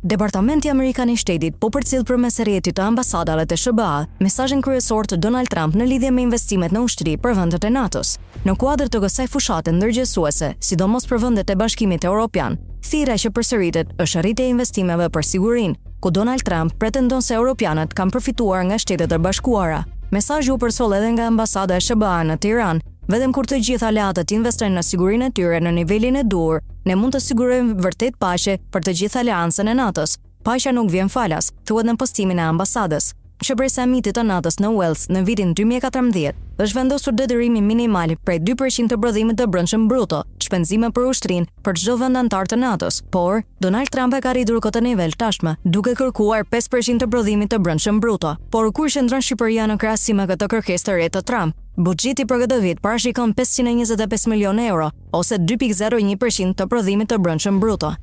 Departamenti Amerikan I Shtetit po përcjell përmes rrjetit të ambasadave të SBA mesazhin kryesor të Donald Trump në lidhje me investimet në ushtri për vendet e NATO-s. Në kuadër të kësaj fushate ndërgjegjësuese, sidomos për vendet e Bashkimit Evropian, thirrja që përsëritet është rritja e investimeve për sigurinë, ku Donald Trump pretendon se europianët kanë përfituar nga Shtetet e Bashkuara. Mesazhi u përsoll edhe nga ambasada e SBA në Tiranë. Vetëm kur të gjithë aleatët investojnë në sigurinë e tyre në nivelin e duhur, ne mund të sigurojmë vërtet paqe për të gjithë aleancën e NATO-s. Paqja nuk vjen falas, thuhet në postimin e ambasadës. Qeveria e samitit të NATO-s në Wales në vitin 2014 është vendosur detyrimi minimal prej 2% të prodhimit të brendshëm bruto, shpenzime për ushtrinë për çdo vend antar të NATO-s, por Donald Trump e ka rritur këtë nivel tashmë, duke kërkuar 5% të prodhimit të brendshëm bruto. Por kur qëndron Shqipëria në krahasim me këtë kërkesë të re të Trump? Buxheti për këtë vit parashikon 525 milionë euro, ose 2.01% të prodhimit të brendshëm bruto.